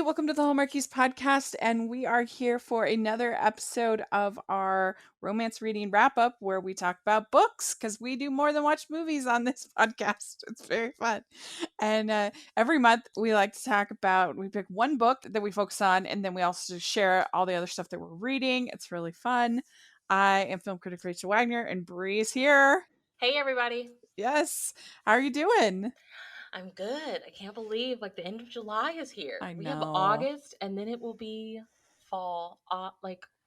welcome to the Hallmarkies podcast, and we are here for another episode of our romance reading wrap up where we talk about books because we do more than watch movies on this podcast. It's very fun. And every month we like to talk about, we pick one book that we focus on, and then we also share all the other stuff that we're reading. It's really fun. I am film critic Rachel Wagner, and Bree is here. Hey everybody. Yes. How are you doing? I'm good. I can't believe the end of July is here. I We have know. August and then it will be fall,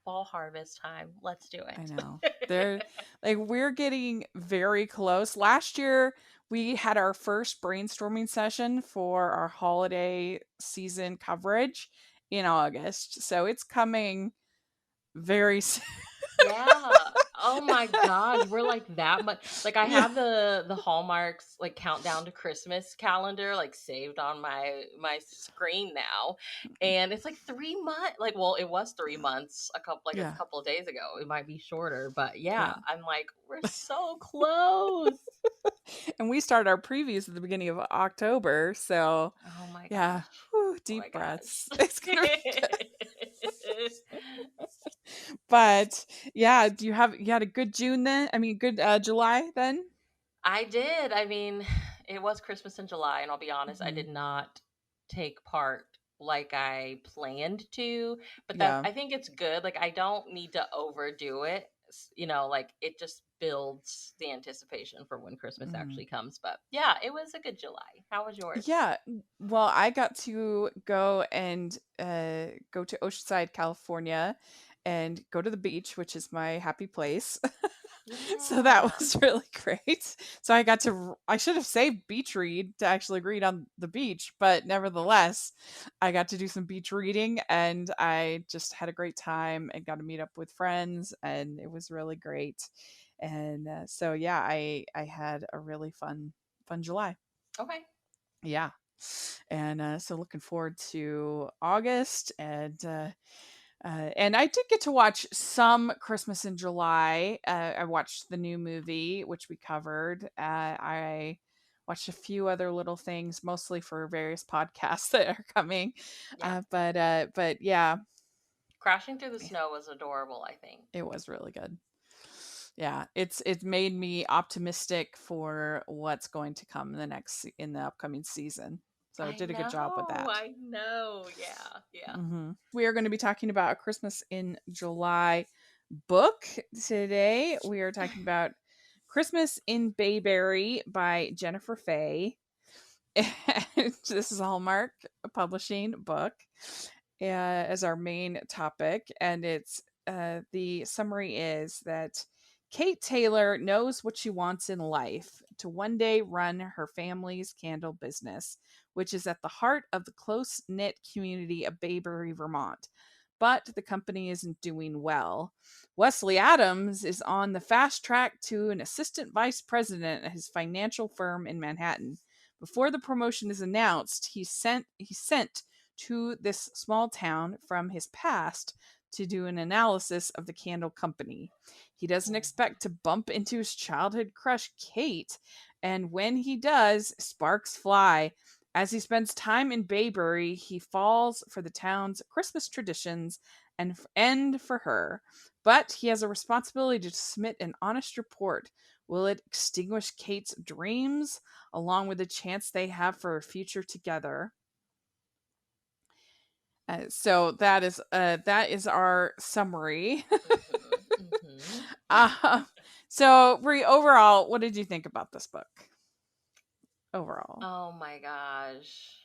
fall harvest time. Let's do I it. know. We're getting very close. Last year we had our first brainstorming session for our holiday season coverage in August. So it's coming very soon. Yeah. Oh my gosh, we're that much. I Yeah. have the Hallmarks countdown to Christmas calendar saved on my screen now, and it's 3 months. Well, it was 3 months a Yeah. couple of days ago. It might be shorter, but yeah, Yeah. I'm we're so close. And we start our previews at the beginning of October. So Oh my yeah. gosh. Whew, Oh my deep breaths. gosh. It's gonna be good. But yeah, you had a good June then? I mean good July then? I did. I mean, it was Christmas in July, and I'll be honest, I Mhm. did not take part like I planned to, but that Yeah. I think it's good. I don't need to overdo it. It just builds the anticipation for when Christmas Mhm. actually comes. But yeah, it was a good July. How was yours? Yeah, well, I got to go and go to Oceanside, California, and go to the beach, which is my happy place. So that Yeah. was really great. So I got to, I should have saved beach read to actually read on the beach, but nevertheless, I got to do some beach reading, and I just had a great time and got to meet up with friends, and it was really great. And so yeah, I had a really fun July. Okay. Yeah. And so looking forward to August, and I did get to watch some Christmas in July. I watched the new movie, which we covered. I watched a few other little things, mostly for various podcasts that are coming. Yeah. But yeah, Crashing Through the Snow was adorable, I think. it was really good. Yeah, it's made me optimistic for what's going to come in the upcoming season. So it did a good job with that. I know. Yeah. Yeah. We are going to be talking about a Christmas in July book today. We are talking about Christmas in Bayberry by Jennifer Faye. This is a Hallmark publishing book as our main topic, and it's the summary is that Kate Taylor knows what she wants in life: to one day run her family's candle business, which is at the heart of the close knit community of Bayberry, Vermont. But the company isn't doing well. Wesley Adams is on the fast track to an assistant vice president at his financial firm in Manhattan. Before the promotion is announced, he's sent to this small town from his past to do an analysis of the candle company. He doesn't expect to bump into his childhood crush, Kate, and when he does, sparks fly. As he spends time in Bayberry, he falls for the town's Christmas traditions and for her. But he has a responsibility to submit an honest report. Will it extinguish Kate's dreams, along with the chance they have for a future together? So that is our summary. Mm-hmm. Mm-hmm. uh, so Brie, overall, what did you think about this book? Overall, Oh my gosh.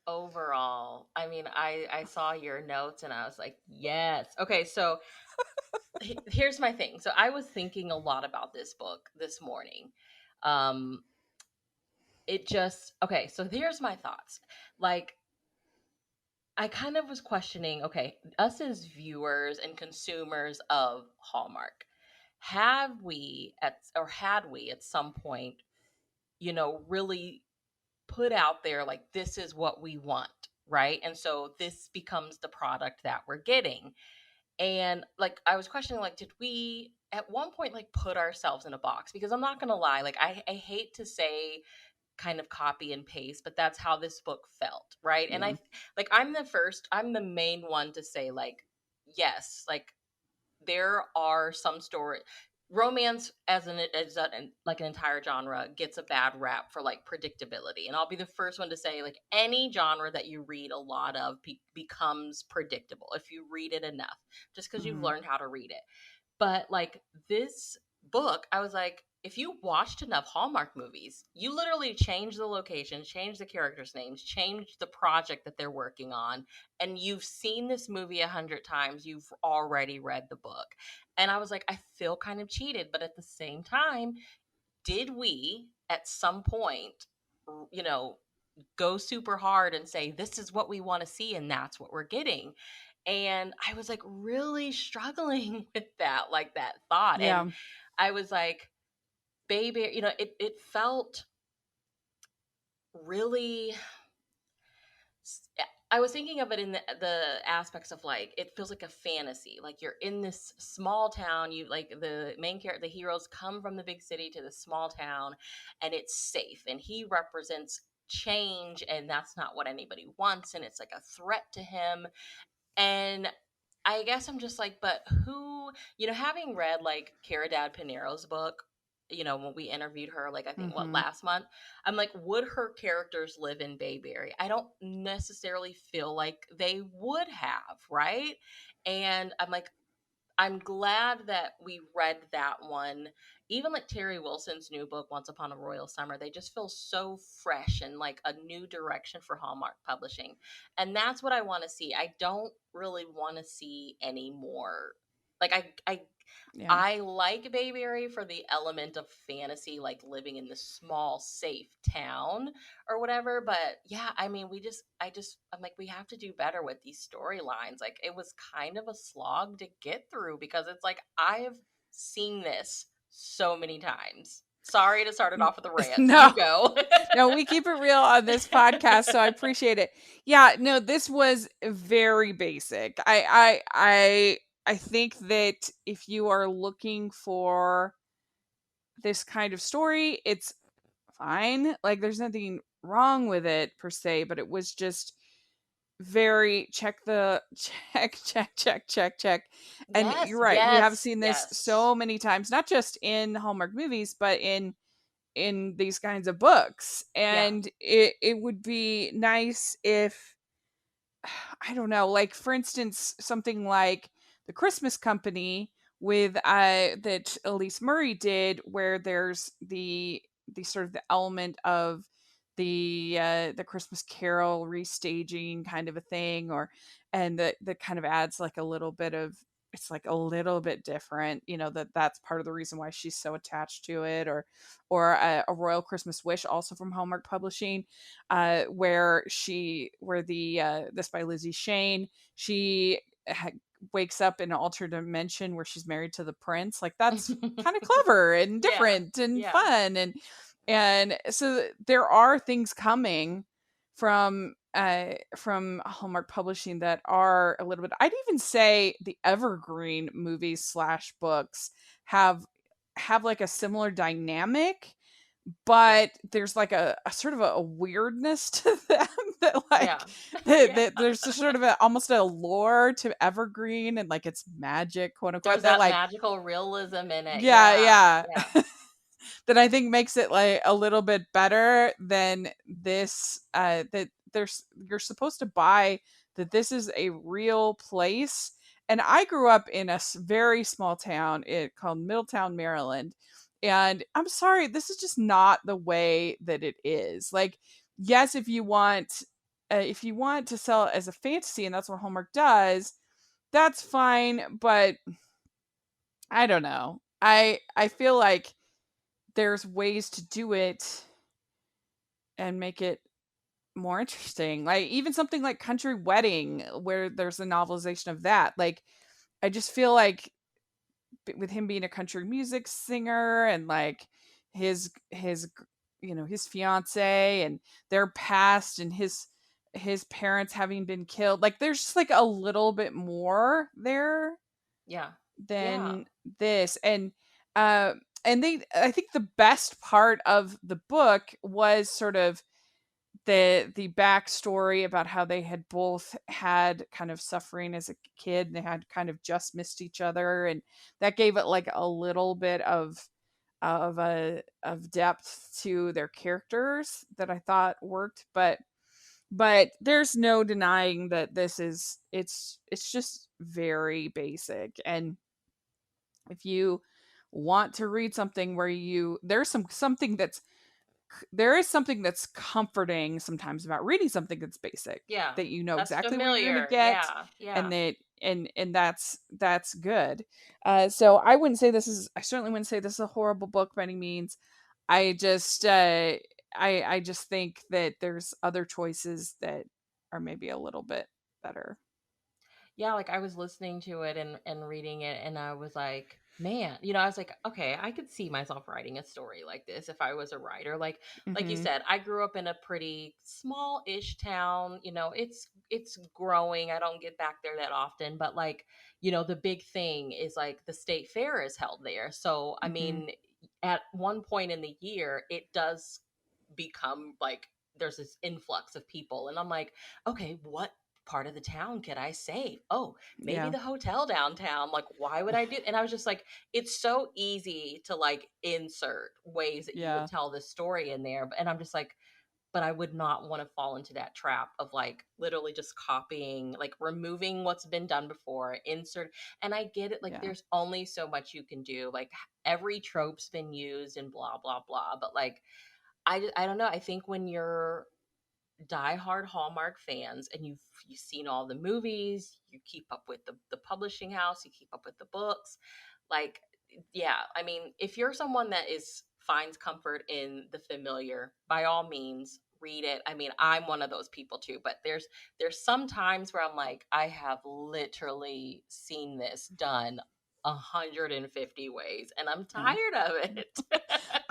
Overall, I mean, I saw your notes and I was like, yes. Okay, so here's my thing. So I was thinking a lot about this book this morning. Um, it just okay. So here's my thoughts. Like, I kind of was questioning. Okay, us as viewers and consumers of Hallmark, had we at some point, really put out there this is what we want, right? And so this becomes the product that we're getting. And I was questioning, did we at one point put ourselves in a box? Because I'm not gonna lie, I hate to say kind of copy and paste, but that's how this book felt, right? And Yeah. I'm the main one to say, like, yes, like there are some story romance like an entire genre gets a bad rap for like predictability, and I'll be the first one to say, like, any genre that you read a lot of becomes predictable if you read it enough, just because you've Mhm. learned how to read it. But like this book, I was like, if you watched enough Hallmark movies, you literally change the location, change the characters' names, change the project that they're working on, and you've seen this movie 100 times. You've already read the book. And I was like, I feel kind of cheated, but at the same time, did we at some point, you know, go super hard and say, this is what we want to see and that's what we're getting? And I was like really struggling with that, like that thought. And Yeah. I was like, baby, it felt really I was thinking of it in the aspects of, like, it feels like a fantasy. Like you're in this small town. You like the main character, the heroes come from the big city to the small town, and it's safe. And he represents change, and that's not what anybody wants. And it's like a threat to him. And I guess I'm just like, but who, having read like Cara Dad Pinero's book, when we interviewed her, like I think what Mhm. last month, I'm like, would her characters live in Bayberry? I don't necessarily feel like they would have, right? And I'm like, I'm glad that we read that one. Even like Terry Wilson's new book, Once Upon a Royal Summer, they just feel so fresh and like a new direction for Hallmark Publishing. And that's what I want to see. I don't really want to see any more. Like Yeah. I like Bayberry for the element of fantasy, like living in this small, safe town or whatever. But yeah, I mean, I'm like, we have to do better with these storylines. Like, it was kind of a slog to get through because it's like, I have seen this so many times. Sorry to start it N- off with a rant. No. You go. No, we keep it real on this podcast, so I appreciate it. Yeah, no, this was very basic. I think that if you are looking for this kind of story, it's fine. Like there's nothing wrong with it per se, but it was just very check the check. And Yes, you're right. We have yes, seen this yes. so many times, not just in Hallmark movies, but in these kinds of books. Yeah. And it would be nice if I don't know, like for instance, something like the Christmas Company with that Elise Murray did, where there's the sort of the element of the Christmas Carol restaging kind of a thing, or and that kind of adds like a little bit of it's like a little bit different, that's part of the reason why she's so attached to it, or a Royal Christmas Wish, also from Hallmark Publishing, where this by Lizzie Shane, she wakes up in an altered dimension where she's married to the prince. Like that's kind of clever and Yeah. different and Yeah. fun, and so there are things coming from Hallmark Publishing that are a little bit. I'd even say the evergreen movies slash books have like a similar dynamic, Yeah. but there's like a sort of a weirdness to them that like Yeah. Yeah. that there's a sort of almost a lore to evergreen, and like it's magic, quote unquote, There's that that like magical realism in it. yeah, Yeah. yeah. Yeah. That I think makes it like a little bit better than this, that there's you're supposed to buy that this is a real place. And I grew up in a very small town called Middletown, Maryland, and I'm sorry, this is just not the way that it is. Like, yes, if you want to sell it as a fantasy, and that's what Hallmark does, that's fine. But I don't know. I feel like there's ways to do it and make it more interesting. Like even something like Country Wedding, where there's a novelization of that. Like I just feel like with him being a country music singer, and like his his fiance and their past, and his parents having been killed, like there's just like a little bit more there Yeah. Yeah. than this. And uh and I think the best part of the book was sort of the backstory about how they had both had kind of suffering as a kid, and they had kind of just missed each other, and that gave it like a little bit of depth to their characters that I thought worked. But there's no denying that this is it's just very basic. And if you want to read something where you there's something that's there is something that's comforting sometimes about reading something that's basic, Yeah. that you know That's exactly what you're going to familiar. get, Yeah. and Yeah. that and that's good. So I certainly wouldn't say this is a horrible book by any means. I just I just think that there's other choices that are maybe a little bit better. Yeah, like I was listening to it and reading it, and I was like, man, I was like, okay, I could see myself writing a story like this if I was a writer. Like you Mhm. said, I grew up in a pretty small-ish town. It's growing. I don't get back there that often, but like, the big thing is like the state fair is held there. So, I Mhm. mean, at one point in the year, it does become like there's this influx of people, and I'm like, okay, what part of the town could I save? Oh, maybe Yeah. the hotel downtown. Like, why would I do? And I was just like, it's so easy to like insert ways that you would Yeah. tell this story in there. And I'm just like, but I would not want to fall into that trap of like literally just copying, like removing what's been done before, insert. And I get it. Like, Yeah. there's only so much you can do. Like, every trope's been used and blah, blah, blah. But like, I don't know. I think when you're diehard Hallmark fans and you've seen all the movies, you keep up with the publishing house, you keep up with the books. Like, yeah, I mean, if you're someone that is finds comfort in the familiar, by all means read it. I mean, I'm one of those people too, but there's some times where I'm like, I have literally seen this done 150 ways and I'm Yeah. tired of it.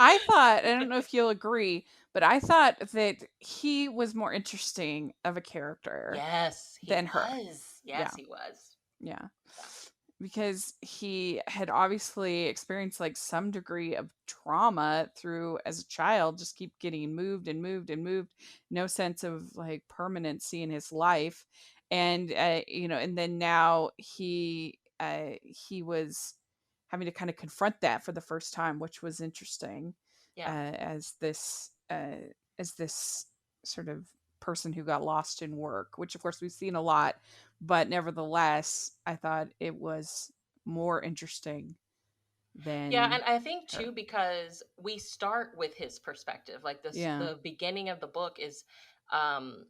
I don't know if you'll agree, but I thought that he was more interesting of a character Yes, he than her. was. Yes, Yeah. he was. Yeah. Yeah. Because he had obviously experienced like some degree of trauma through as a child, just keep getting moved and moved and moved, no sense of like permanency in his life. And and then now he was having to kind of confront that for the first time, which was interesting, Yeah. as this sort of person who got lost in work, which of course we've seen a lot, but nevertheless, I thought it was more interesting Yeah, than and I think too her. because we start with his perspective. Like this Yeah. the beginning of the book is um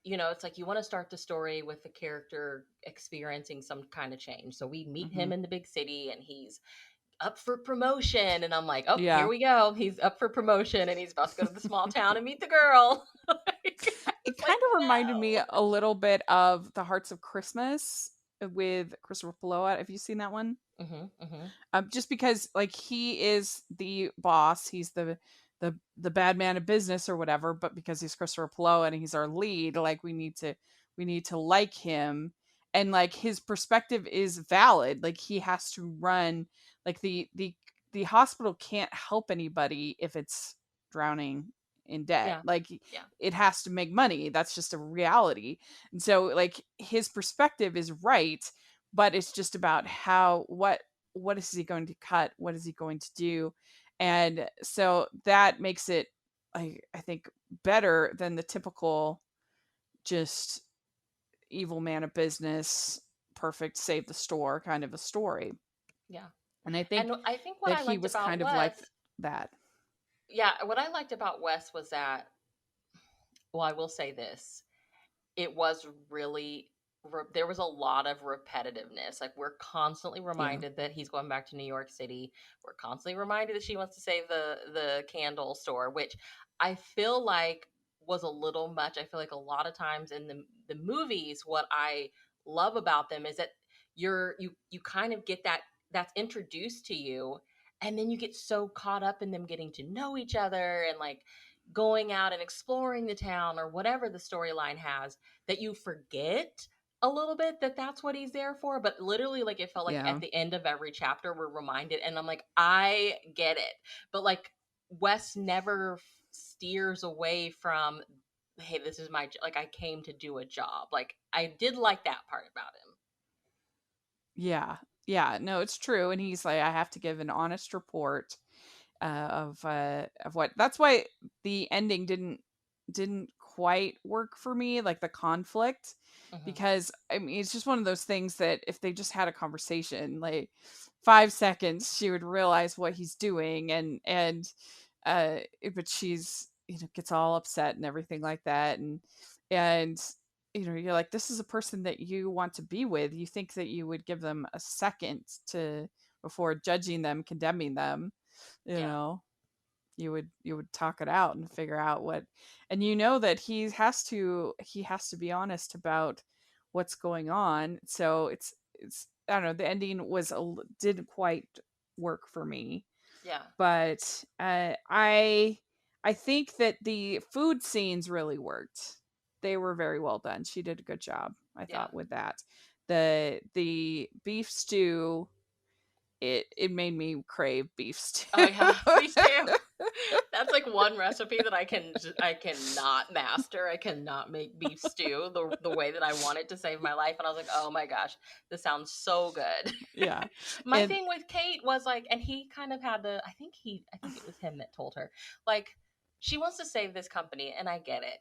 it's like you want to start the story with the character experiencing some kind of change. So we meet him Mhm. in the big city and he's up for promotion and I'm like, "Oh, here Yeah. we go. He's up for promotion and he's about to go to the small town and meet the girl." Like, I was It like, kind of reminded me "No." a little bit of The Hearts of Christmas with Christopher Ploa. Have you seen that one? Mhm. Mhm. Just because like he is the boss, he's the bad man of business or whatever, but because he's Christopher Plow and he's our lead, like we need to like him, and like his perspective is valid. Like he has to run, like the hospital can't help anybody if it's drowning in debt. Yeah. Like Yeah. it has to make money. That's just a reality. And so like his perspective is right, but it's just about how what is he going to cut, what is he going to do. And so that makes it, I think, better than the typical just evil man of business, perfect save the store kind of a story. Yeah. And I And think I think what that I he liked was about kind of like Wes, that. yeah, what I liked about Wes was that, well, I will say this. It was really there was a lot of repetitiveness. Like, we're constantly Yeah. reminded that he's going back to New York City. We're constantly reminded that she wants to save the candle store, which I feel like was a little much. I feel like a lot of times in the movies, what I love about them is that you kind of get that's introduced to you, and then you get so caught up in them getting to know each other and like going out and exploring the town or whatever the storyline has, that you forget a little bit that that's what he's there for, but literally, like, it felt like Yeah. at the end of every chapter we're reminded, and I'm like, I get it. But like, Wes never steers away from, hey, this is like, I came to do a job. Like, I did like that part about him. Yeah. Yeah. No, it's true. And he's like, I have to give an honest report of what. That's why the ending didn't quite work for me, like the conflict, Hmm. because I mean it's just one of those things that if they just had a conversation, like 5 seconds, she would realize what he's doing, but she's gets all upset and everything like that, and you're like, this is a person that you want to be with. You think that you would give them a second to before judging them, condemning them, you Yeah. know you would talk it out and figure out what, and that he has to be honest about what's going on. So it's I don't know, the ending didn't quite work for me, Yeah. but I think that the food scenes really worked. They were very well done. She did a good job, I Yeah. thought, with that. The beef stew, it made me crave beef Oh stew. yeah, me too. That's like one recipe that I cannot master. I cannot make beef stew the way that I want it to save my life. And I was like, oh my gosh, this sounds so good. Yeah. My And thing with Kate was like, and he kind of had to. I think it was him that told her, like, she wants to save this company, and I get it,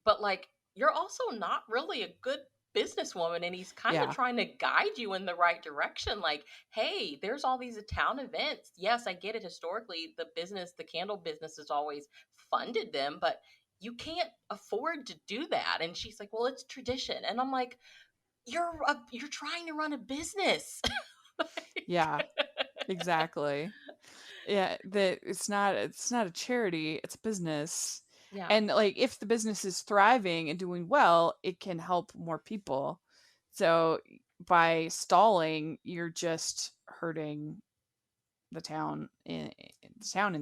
but like, you're also not really a good businesswoman, and he's kind of yeah. trying to guide you in the right direction. Like, hey, there's all these town events. Yes, I get it. Historically, the candle business has always funded them, but you can't afford to do that. And she's like, well, it's tradition. And I'm like, you're trying to run a business. Like, Yeah. Exactly. Yeah, that it's not a charity, it's a business. yeah, And like if the business is thriving and doing well, it can help more people. So by stalling, you're just hurting the town in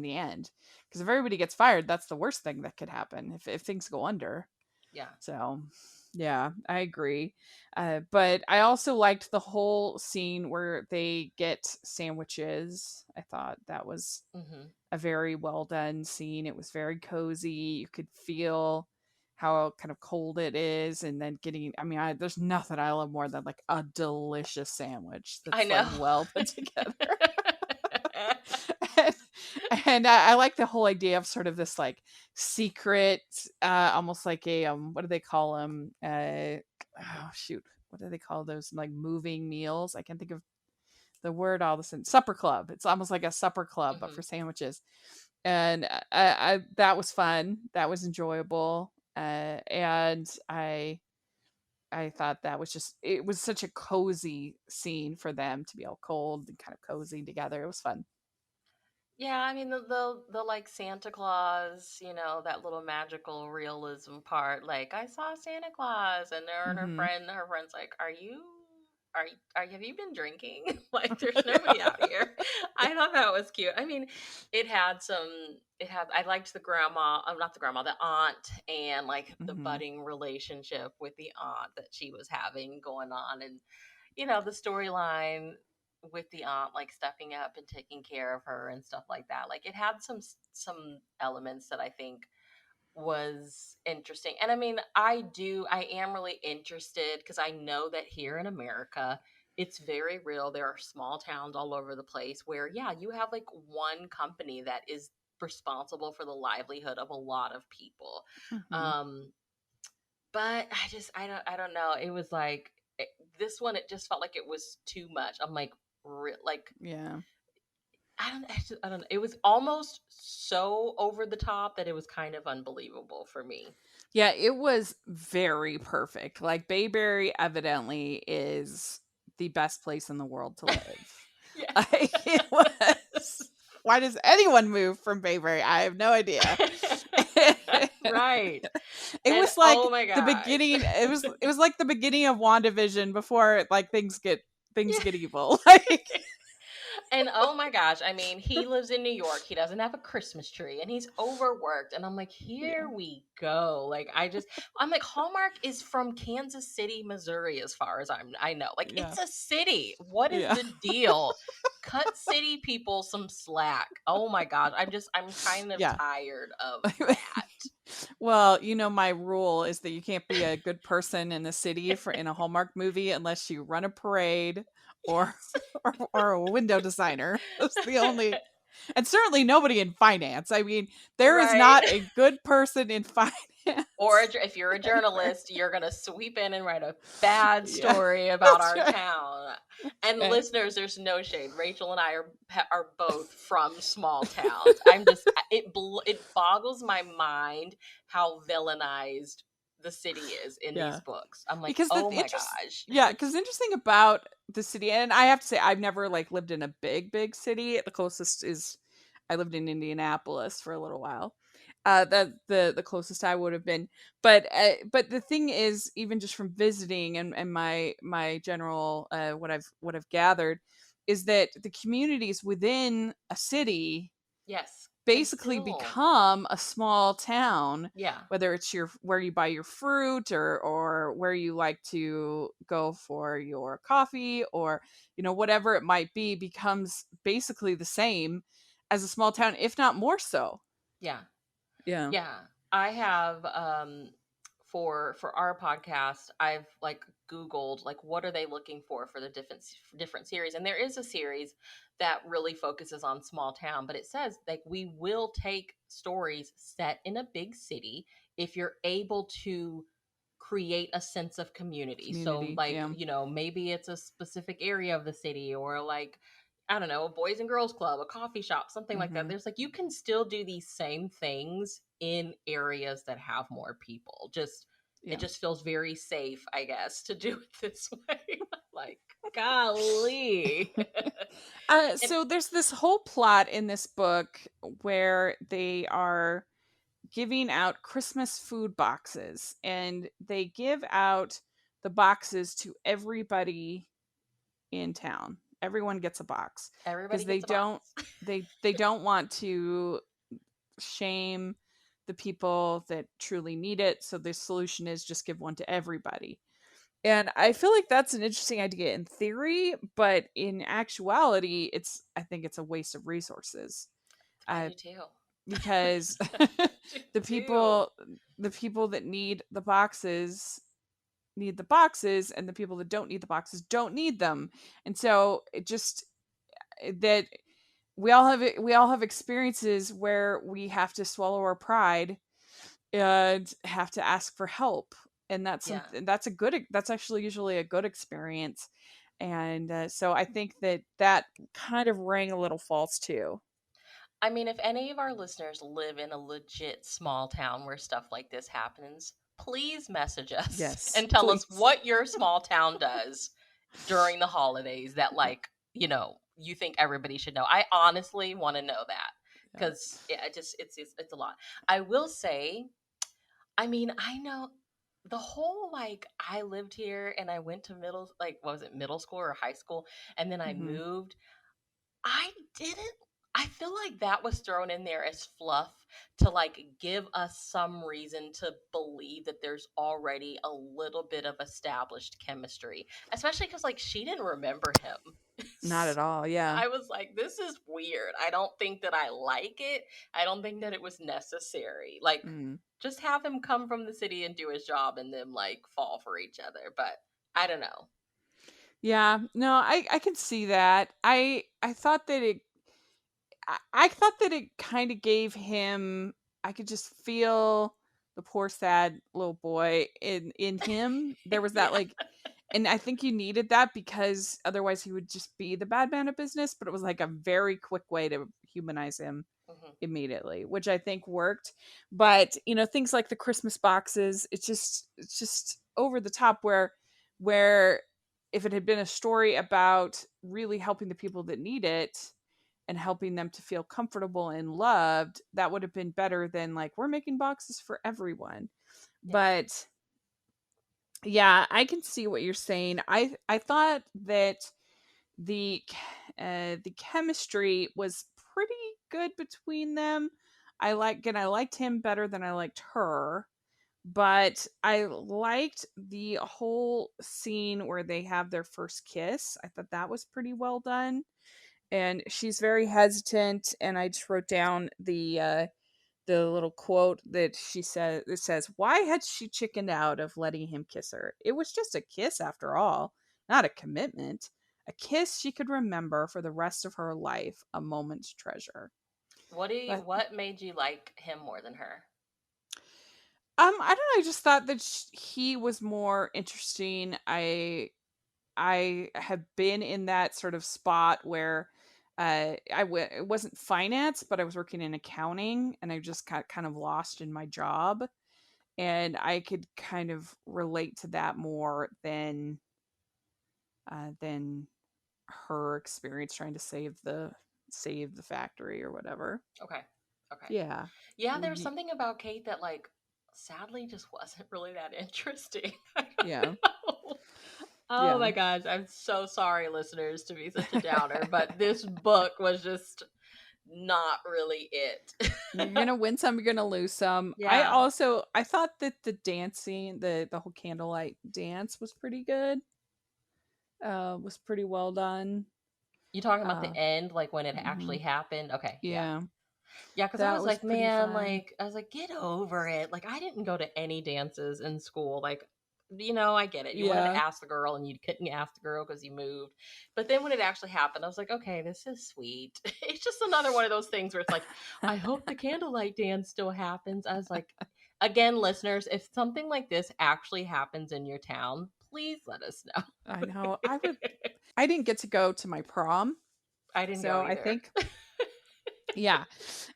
the end. Because if everybody gets fired, that's the worst thing that could happen if things go under. yeah. So, yeah, I agree. But I also liked the whole scene where they get sandwiches. I thought that was Hmm. a very well done scene. It was very cozy. You could feel how kind of cold it is, and then I mean, there's nothing I love more than like a delicious sandwich I that's like know. well put together. and, and I like the whole idea of sort of this like secret, almost like a what do they call them? Oh shoot, what do they call those like moving meals? I can't think of the word all of a sudden. Supper club. It's almost like a supper club, but for Hmm. sandwiches. And I that was fun. That was enjoyable. And I thought that was it was such a cozy scene for them to be all cold and kind of cozy together. It was fun. Yeah, I mean, the like Santa Claus, that little magical realism part. Like, I saw Santa Claus, and her and Hmm. her friend's like, have you been drinking? Like, there's nobody out here. I thought that was cute. I mean, I liked the grandma, not the grandma, the aunt, and like the Hmm. budding relationship with the aunt that she was having going on, and the storyline with the aunt, like, stepping up and taking care of her and stuff like that. Like, it had some elements that I think was interesting. And I mean, I am really interested because I know that here in America, it's very real. There are small towns all over the place where, yeah, you have like one company that is responsible for the livelihood of a lot of people. Hmm. Um, but I don't know. It was like, this one, it just felt like it was too much. I'm like, like, Yeah. I don't know. It was almost so over the top that it was kind of unbelievable for me. Yeah, it was very perfect. Like Bayberry evidently is the best place in the world to live. Yeah. Like it was. Why does anyone move from Bayberry? I have no idea. Right. It And was oh like my the gosh. beginning. It was like the beginning of WandaVision before like things get Yeah. evil. Like And oh my gosh, I mean, he lives in New York. He doesn't have a Christmas tree and he's overworked. And I'm like, here Yeah. we go. I'm like, Hallmark is from Kansas City, Missouri, as far as I know. Like, Yeah. it's a city. What is Yeah. the deal? Cut city people some slack. Oh my gosh. I'm kind of Yeah. tired of that. Well, my rule is that you can't be a good person in the city for in a Hallmark movie unless you run a parade or Yes. or a window designer. That's the only, and certainly nobody in finance. I mean, there is Right. not a good person in finance Or if you're a anywhere. journalist, you're going to sweep in and write a bad Yeah, story about that's our right. town. That's And right. listeners, there's no shade. Rachel and I are both from small towns. It boggles my mind how villainized the city is in these Yeah. books. I'm like, Because the "Oh my interest gosh." yeah, because the interesting about the city, and I have to say I've never like lived in a big city. The closest is I lived in Indianapolis for a little while. That the closest I would have been. But the thing is, even just from visiting and my general what I've gathered is that the communities within a city Yes, can basically still. become a small town, Yeah. whether it's your where you buy your fruit or where you like to go for your coffee, or whatever it might be, becomes basically the same as a small town, if not more so. Yeah. Yeah. Yeah, I have for our podcast, I've like Googled like what are they looking for the different series, and there is a series that really focuses on small town, but it says like we will take stories set in a big city if you're able to create a sense of community. So Community, like, yeah. maybe it's a specific area of the city, or like, I don't know, a boys and girls club, a coffee shop, something like that. Hmm. There's like you can still do these same things in areas that have more people. Just it Yeah. just feels very safe, I guess, to do it this way. Like, golly. And So there's this whole plot in this book where they are giving out Christmas food boxes, and they give out the boxes to everybody in town. Everyone gets a box everybody because they gets a don't box. they don't want to shame the people that truly need it. So the solution is just give one to everybody. And I feel like that's an interesting idea in theory, but in actuality, I think it's a waste of resources. I Uh, do too. because I do the too. people the people that need the boxes, and the people that don't need the boxes don't need them. And so it just that we all have experiences where we have to swallow our pride and have to ask for help, and Yeah. that's actually usually a good experience. And so I think that kind of rang a little false too. I mean, if any of our listeners live in a legit small town where stuff like this happens, please message us Yes, and tell us please. what your small town does during the holidays that, Yeah, like, you think everybody should know. I honestly want to know that yeah. because it's a lot. I will say, I mean, I know the whole like I lived here and I went to what was it, middle school or high school, and then I Hmm. moved. I didn't I feel like that was thrown in there as fluff to like give us some reason to believe that there's already a little bit of established chemistry, especially cuz like she didn't remember him. Not So at all. Yeah. I was like, this is weird. I don't think that I like it. I don't think that it was necessary. Like, Mm. just have him come from the city and do his job and then like fall for each other. But I don't know. Yeah, no, I can see that. I thought that I thought that it kind of gave him, I could just feel the poor sad little boy in him. There was that Yeah. like, and I think you needed that because otherwise he would just be the bad man of business, but it was like a very quick way to humanize him Hmm. immediately, which I think worked. But, things like the Christmas boxes, it's just over the top, where if it had been a story about really helping the people that need it and helping them to feel comfortable and loved, that would have been better than like we're making boxes for everyone. Yeah. But yeah, I can see what you're saying. I thought that the The chemistry was pretty good between them. I liked him better than I liked her, but I liked the whole scene where they have their first kiss. I thought that was pretty well done. And she's very hesitant, and I just wrote down the little quote that she said, it says, "Why had she chickened out of letting him kiss her? It was just a kiss after all, not a commitment. A kiss she could remember for the rest of her life, a moment's treasure." But What made you like him more than her? I don't know, I just thought that he was more interesting. I have been in that sort of spot where it wasn't finance, but I was working in accounting, and I just got kind of lost in my job, and I could kind of relate to that more than her experience trying to save the factory or whatever. Okay. Okay. Yeah. Yeah, Would there's you? something about Kate that like sadly just wasn't really that interesting. I Yeah. don't know. Oh Yeah. my gosh, I'm so sorry listeners to be such a downer, but this book was just not really it. You're gonna win some, you're gonna lose some. Yeah. I thought that the dancing, the whole candlelight dance was pretty good. Was pretty well done. You talking about Uh the end, like when it actually mhm. happened? Okay, yeah. Yeah. Yeah, because I That was was like, pretty man, fun. like, I was like, get over it. Like, I didn't go to any dances in school. Like, I get it. You wanted to Yeah. ask the girl and you couldn't ask the girl because you moved. But then when it actually happened, I was like, okay, this is sweet. It's just another one of those things where it's like, I hope the candlelight dance still happens. I was like, again, listeners, if something like this actually happens in your town, please let us I know. know. I didn't get to go to my prom, I didn't so go I either. think yeah.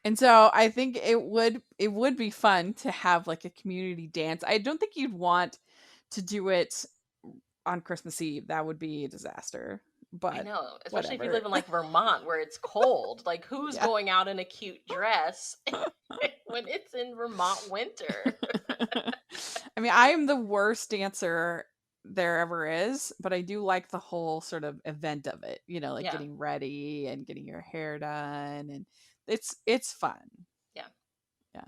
And so I think it would be fun to have like a community dance. I don't think you'd want to do it on Christmas Eve. That would be a disaster. I But know, especially if you whatever. live in like Vermont where it's cold. Like, who's Yeah. going out in a cute dress when it's in Vermont winter? I mean, I am the worst dancer there ever is, but I do like the whole sort of event of it, like Yeah, getting ready and getting your hair done, and it's fun. yeah. Yeah.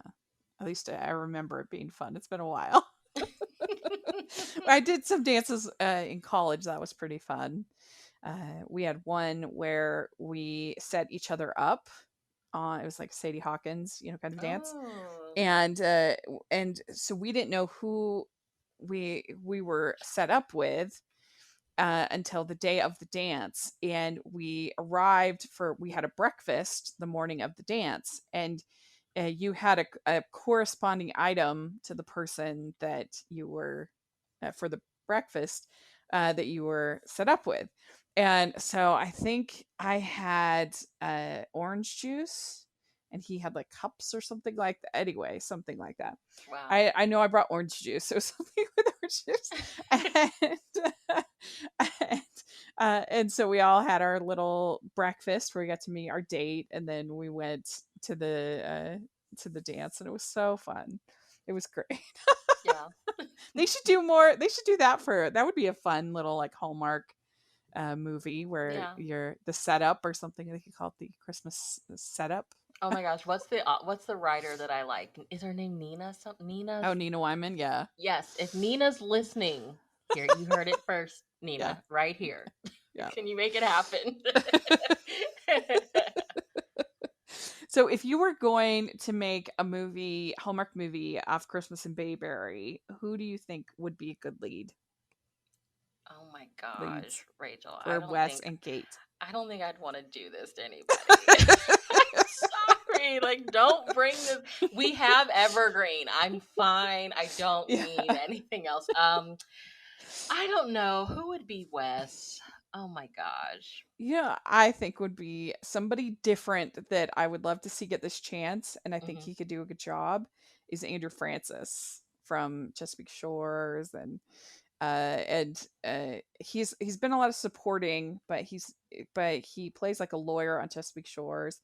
At least I remember it being fun. It's been a while. I did some dances in college. That was pretty fun. We had one where we set each other up. It was like Sadie Hawkins, kind of dance, Oh, and so we didn't know who we were set up with until the day of the dance, and we had a breakfast the morning of the dance, and you had a corresponding item to the person that you were for the breakfast that you were set up with. And so I think I had orange juice, and he had like cups or something like that. Anyway, something like that. wow. I know I brought orange juice, so something with orange juice, and, and so we all had our little breakfast where we got to meet our date, and then we went to the dance, and it was so fun. It was great. Yeah. They should do more. They should do that for that would be a fun little like Hallmark movie where Yeah. you're the setup or something. They could call it the Christmas setup. Oh my gosh, what's the writer that I like? Is her name Nina? Something Oh, Nina's. Nina Wyman, yeah, Yes, if Nina's listening, here you heard it first, yeah, Nina, right here. yeah. Can you make it happen? So, if you were going to make a Hallmark movie off Christmas in Bayberry, who do you think would be a good Oh my gosh, leads Rachel, for Wes and Kate? I don't think I'd want to do this to anybody. I'm sorry. Like, don't bring this. We have Evergreen. I'm fine. I don't Yeah. need anything else. I don't know who would be Wes. Oh my gosh. Yeah, I think would be somebody different that I would love to see get this chance, and I think Hmm. he could do a good job, is Andrew Francis from Chesapeake Shores, and he's been a lot of supporting, but he plays like a lawyer on Chesapeake Shores,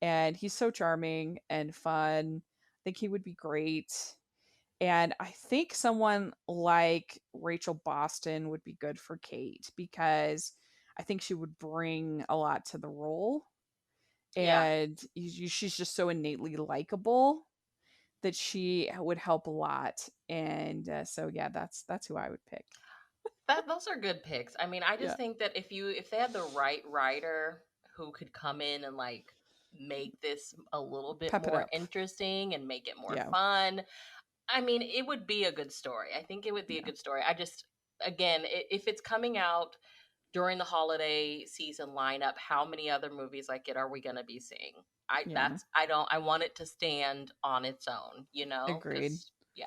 and he's so charming and fun. I think he would be great. And I think someone like Rachel Boston would be good for Kate, because I think she would bring a lot to the role, Yeah. and she's just so innately likable that she would help a lot. And so yeah, that's who I would pick. Those are good picks. I mean, I just Yeah, think that if they had the right writer who could come in and like make this a little bit pep it more up. interesting and make it more Yeah, fun, I mean, it would be a good story. I think it would be a yeah, good story. I just, again, if it's coming out during the holiday season lineup, how many other movies like it are we going to be seeing? yeah. I want it to stand on its own, you know, Agreed. because yeah.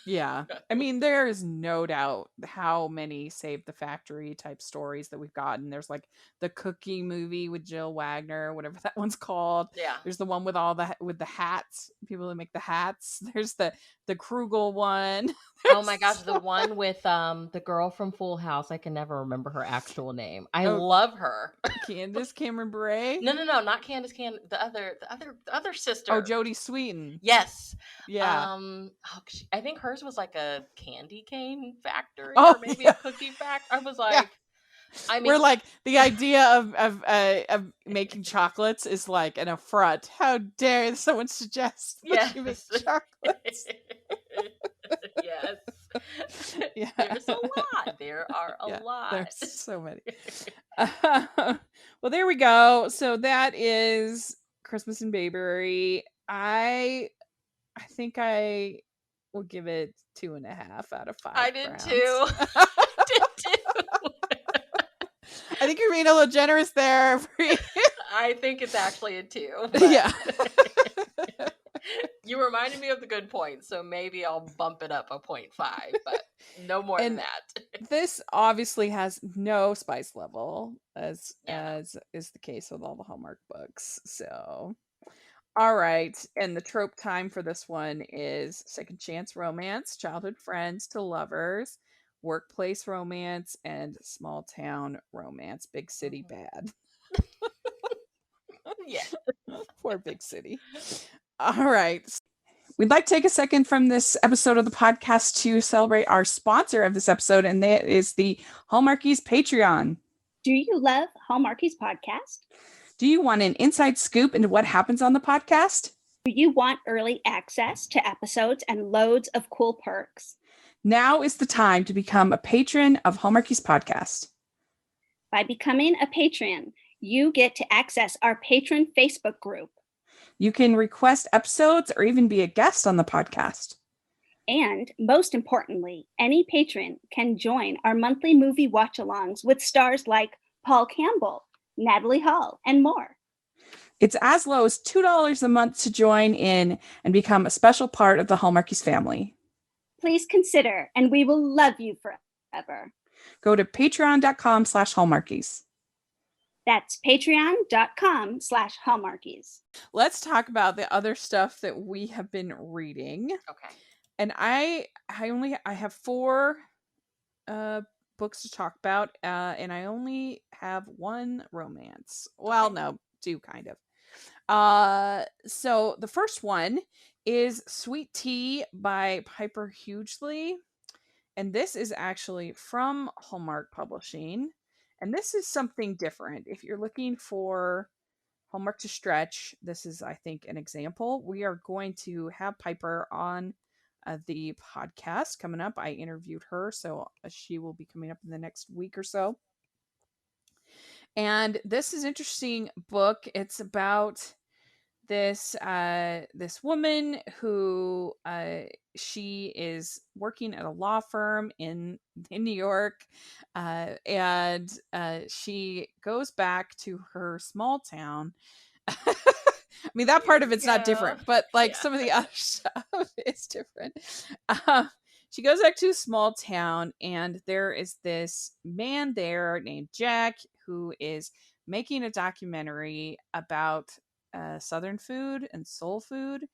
Yeah. I mean, there is no doubt how many Save the Factory type stories that we've gotten. There's like the cookie movie with Jill Wagner, whatever that one's called. Yeah. There's the one with with the hats, people that make the hats. There's the Krugel one. Oh my gosh, There's the one with the girl from Full House. I can never remember her actual name. I oh, love her. Candace Cameron Bure. No, not Candace Can the other Oh, sister. Jodie Sweetin. Yes. Yeah. I think hers was like a candy cane factory Oh or maybe a yeah. cookie factory. I was Yeah. like, I Where mean, like the idea of making chocolates is like an affront. How dare someone suggest that you make yes. chocolates? Yes. Yeah, There's a lot. There are a yeah. lot. There's so many. Well, there we go. So that is Christmas in Bayberry. I think I will give it 2.5 out of I 5 did too. crowns. I did too. I think you're being a little generous there. I think it's actually a 2, but Yeah. you reminded me of the good points, so maybe I'll bump it up a 0.5, but no more than And that. this obviously has no spice level, Yeah. as is the case with all the Hallmark books. So, all right, and the trope time for this one is second chance romance, childhood friends to lovers, workplace romance, and small town romance. Big city Mhm. bad. Yeah. Poor big city. All right. We'd like to take a second from this episode of the podcast to celebrate our sponsor of this episode, and that is the Hallmarkies Patreon. Do you love Hallmarkies podcast? Do you want an inside scoop into what happens on the podcast? Do you want early access to episodes and loads of cool perks? Now is the time to become a patron of Hallmarkies podcast. By becoming a patron, you get to access our patron Facebook group. You can request episodes or even be a guest on the podcast. And most importantly, any patron can join our monthly movie watch-alongs with stars like Paul Campbell, Natalie Hall, and more. It's as low as $2 a month to join in and become a special part of the Hallmarkies family. Please consider, and we will love you forever. Go to patreon.com/Hallmarkies. That's patreon.com/Hallmarkies. Let's talk about the other stuff that we have been reading. Okay. And I have 4 books to talk about, and I only have 1 romance. Well, Okay. no, 2 kind of. So the first one is Sweet Tea by Piper Hughley, and this is actually from Hallmark Publishing, and this is something different. If you're looking for Hallmark to stretch, this is, I think, an example. We are going to have Piper on the podcast coming up. I interviewed her, so she will be coming up in the next week or so. And this is an interesting book. It's about this woman who she is working at a law firm in New York, and she goes back to her small town. I mean, that part Here of we it's not go. different, but like Yeah. some of the other stuff is different. Uh, she goes back to a small town, and there is this man there named Jack who is making a documentary about Southern food and soul food.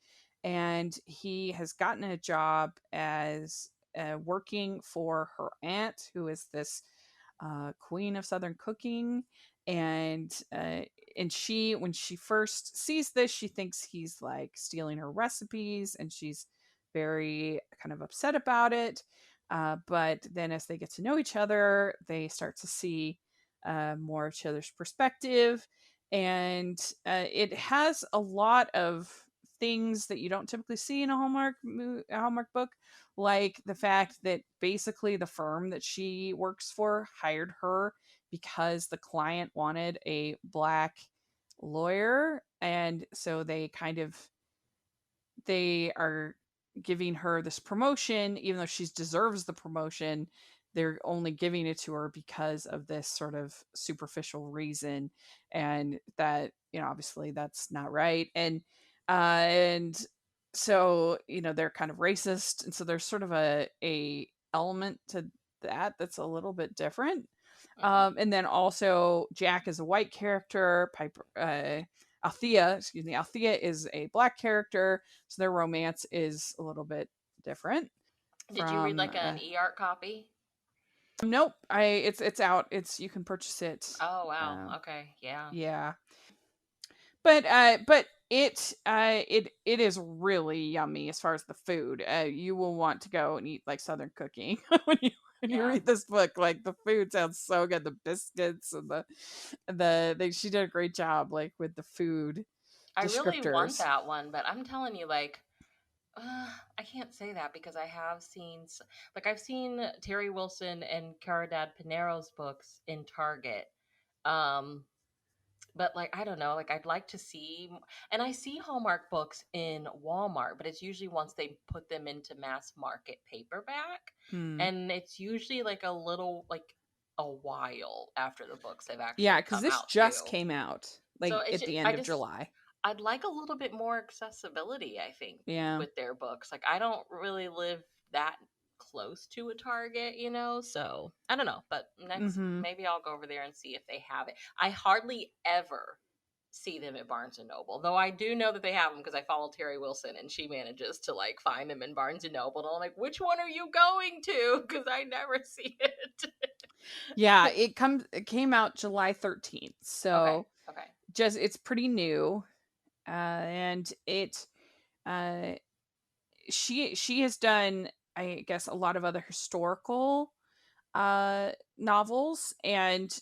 And he has gotten a job as working for her aunt, who is this queen of Southern cooking. And she, when she first sees this, she thinks he's like stealing her recipes, and she's very kind of upset about it. But then as they get to know each other, they start to see more each other's perspective, and it has a lot of things that you don't typically see in a a Hallmark book, like the fact that basically the firm that she works for hired her because the client wanted a black lawyer, and so they are giving her this promotion even though she deserves the promotion. They're only giving it to her because of this sort of superficial reason, and that, obviously that's not right. And so, they're kind of racist, and so there's sort of a element to that's a little bit different. Hmm. And then also Jack is a white character, Piper Althea, excuse me, Althea is a black character, so their romance is a little bit different Did you read from like an e-art copy? nope, it's out. It's you can purchase it. Oh wow. Um Okay. Yeah. yeah. But it is really yummy as far as the food. You will want to go and eat like southern cooking when you Yeah. read this book. Like the food sounds so good. The biscuits and she did a great job like with the food I really want descriptors. that one, but I'm telling you, like, I can't say that because I have seen, like, I've seen Terry Wilson and Caridad Pinero's books in Target. Um, but like, I don't know, like, I'd like to see, and I see Hallmark books in Walmart, but it's usually once they put them into mass market paperback, Hmm. and it's usually like a little, like, a while after the books have Yeah, actually because come this out just too. came out So like it's at just, the end of July. I'd like a little bit more accessibility, I think, Yeah. with their books. Like, I don't really live that close to a Target, so I don't know. But next, Mm-hmm. maybe I'll go over there and see if they have it. I hardly ever see them at Barnes and Noble, though I do know that they have them because I follow Terry Wilson and she manages to like find them in Barnes and Noble. And I'm like, which one are you going to? Because I never see it. Yeah, it came out July 13th. Okay. So Okay. just it's pretty new. And it uh she has done, I guess, a lot of other historical novels, and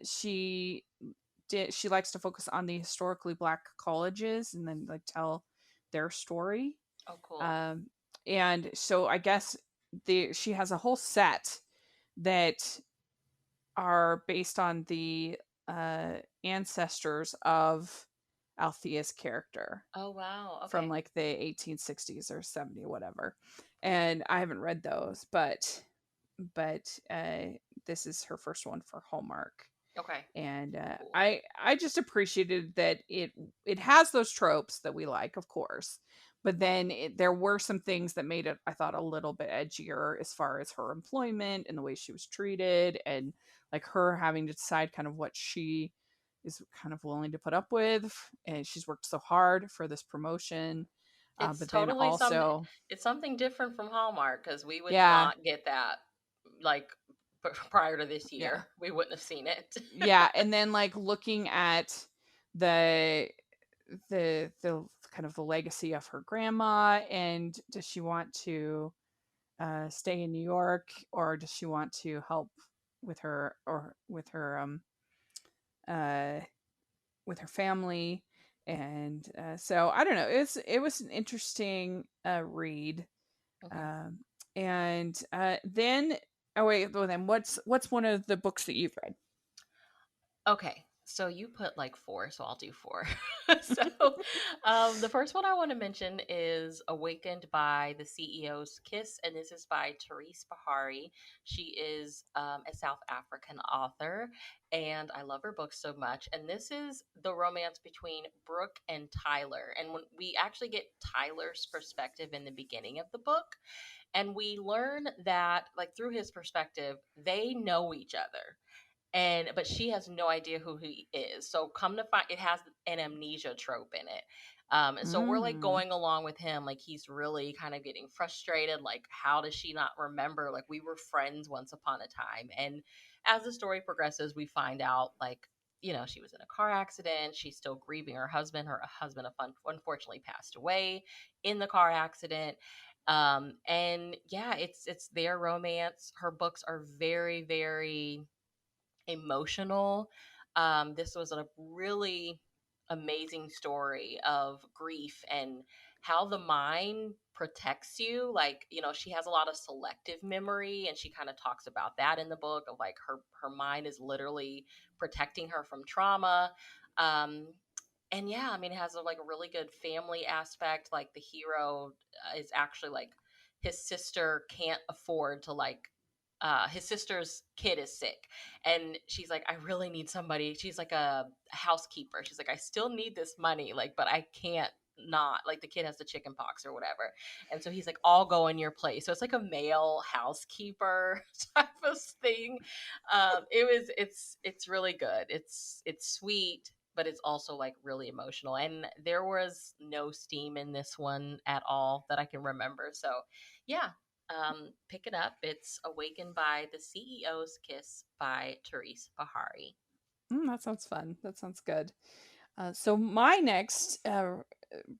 she likes to focus on the historically black colleges and then like tell their story. Oh, cool. um and so I guess she has a whole set that are based on the uh ancestors of Althea's character Oh, wow. from Okay. like the 1860s or 70 whatever. And I haven't read those, but this is her first one for Hallmark. Okay. And Cool. I just appreciated that it has those tropes that we like, of course, but then there were some things that made it, I thought, a little bit edgier as far as her employment and the way she was treated, and like her having to decide kind of what she is kind of willing to put up with, and she's worked so hard for this promotion. It's But then totally something. also, It's something different from Hallmark because we would yeah, not get that like prior to this yeah, year. We wouldn't have seen it. yeah, and then like looking at the the kind of the legacy of her grandma, and does she want to stay in New York, or does she want to help with her, or uh with her family? And so I don't know, it was an interesting read. Okay. um and then oh wait, well then what's one of the books that you've read? Okay, so you put like four, so I'll do four. So, the first one I want to mention is Awakened by the CEO's Kiss, and this is by Therese Bahari. She is a South African author, and I love her book so much. And this is the romance between Brooke and Tyler. And when we actually get Tyler's perspective in the beginning of the book, and we learn that, like, through his perspective, they know each other, and but she has no idea who he is. So come to find, it has an amnesia trope in it. And so we're like Mm. going along with him, like he's really kind of getting frustrated, like how does she not remember, like we were friends once upon a time. And as the story progresses, we find out, like, she was in a car accident, she's still grieving her husband unfortunately passed away in the car accident. And yeah, it's their romance. Her books are very, very emotional. This was a really amazing story of grief and how the mind protects you. Like, you know, she has a lot of selective memory, and she kind of talks about that in the book of like her mind is literally protecting her from trauma. Um, and yeah, I mean, it has a like a really good family aspect. Like the hero is actually like his sister can't afford to like his sister's kid is sick, and she's like, I really need somebody. She's like a housekeeper. She's like, I still need this money, like, but I can't not, like, the kid has the chicken pox or whatever. And so he's like, I'll go in your place. So it's like a male housekeeper type of thing. It's really good. It's sweet, but it's also like really emotional. And there was no steam in this one at all that I can remember. So yeah, pick it up. It's Awakened by the CEO's Kiss by Therese Bahari. That sounds fun. That sounds good. So my next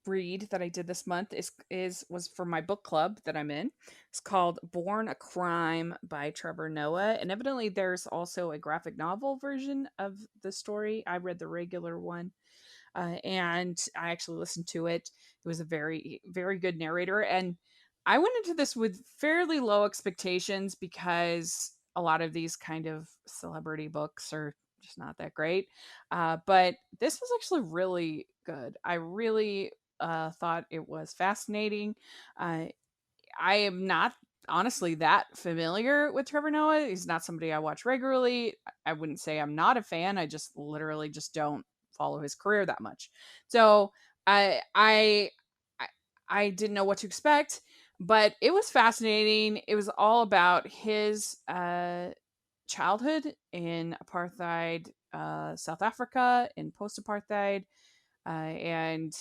read that I did this month is was for my book club that I'm in. It's called Born a Crime by Trevor Noah, and evidently there's also a graphic novel version of the story. I read the regular one, and I actually listened to it. It was a very good narrator, and I went into this with fairly low expectations because a lot of these kind of celebrity books are just not that great. But this was actually really good. I really thought it was fascinating. Uh, I am not honestly that familiar with Trevor Noah. He's not somebody I watch regularly. I wouldn't say I'm not a fan. I just literally just don't follow his career that much. So I I I, I didn't know what to expect, but it was fascinating. It was all about his childhood in apartheid South Africa, in post apartheid, and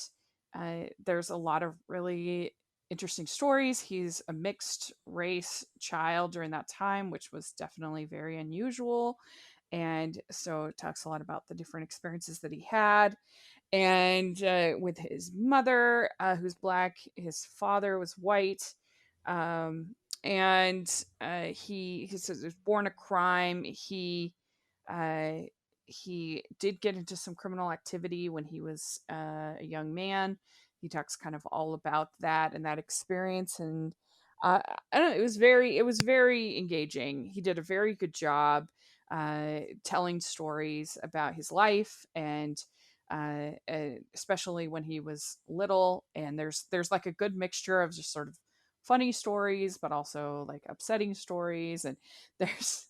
there's a lot of really interesting stories. He's a mixed race child during that time, which was definitely very unusual. And so it talks a lot about the different experiences that he had. And with his mother, who's black, his father was white. Um, and he says he was born a crime. Uh, he did get into some criminal activity when he was a young man. He talks kind of all about that and that experience, and I don't know. It was very engaging. He did a very good job telling stories about his life and especially when he was little. And there's like a good mixture of just sort of funny stories, but also like upsetting stories. And there's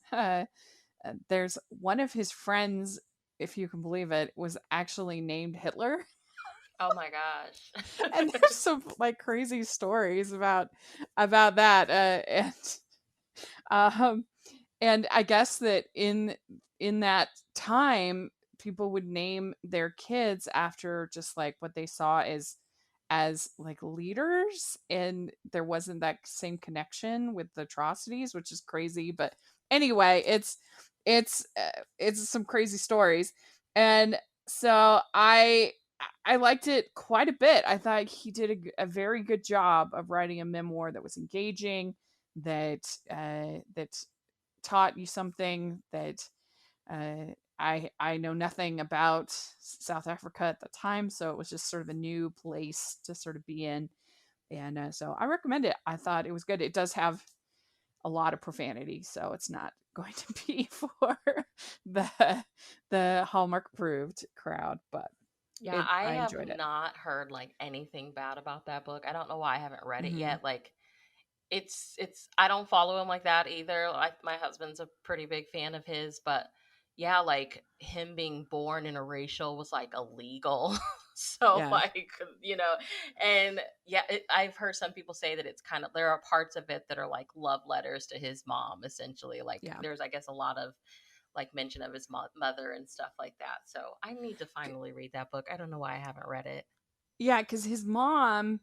there's one of his friends, if you can believe it, was actually named Hitler. Oh my gosh. And there's some like crazy stories about that. Um, and I guess that in that time, people would name their kids after just like what they saw as like leaders, and there wasn't that same connection with the atrocities, which is crazy. But anyway, it's some crazy stories, and so I liked it quite a bit. I thought he did a very good job of writing a memoir that was engaging, that taught you something that I know nothing about South Africa at the time, so it was just sort of a new place to sort of be in, and so I recommend it. I thought it was good. It does have a lot of profanity, so it's not going to be for the Hallmark approved crowd, but Yeah, I I have enjoyed it. not heard like anything bad about that book. I don't know why I haven't read it Hmm. yet. Like it's I don't follow him like that either. My husband's a pretty big fan of his, but yeah, like him being born interracial was like illegal. So Yeah, like, you know, and yeah, I've heard some people say that it's kind of, there are parts of it that are like love letters to his mom essentially. Like yeah. there's, I guess, a lot of like mention of his mother and stuff like that. So I need to finally read that book. I don't know why I haven't read it. Yeah, because his mom,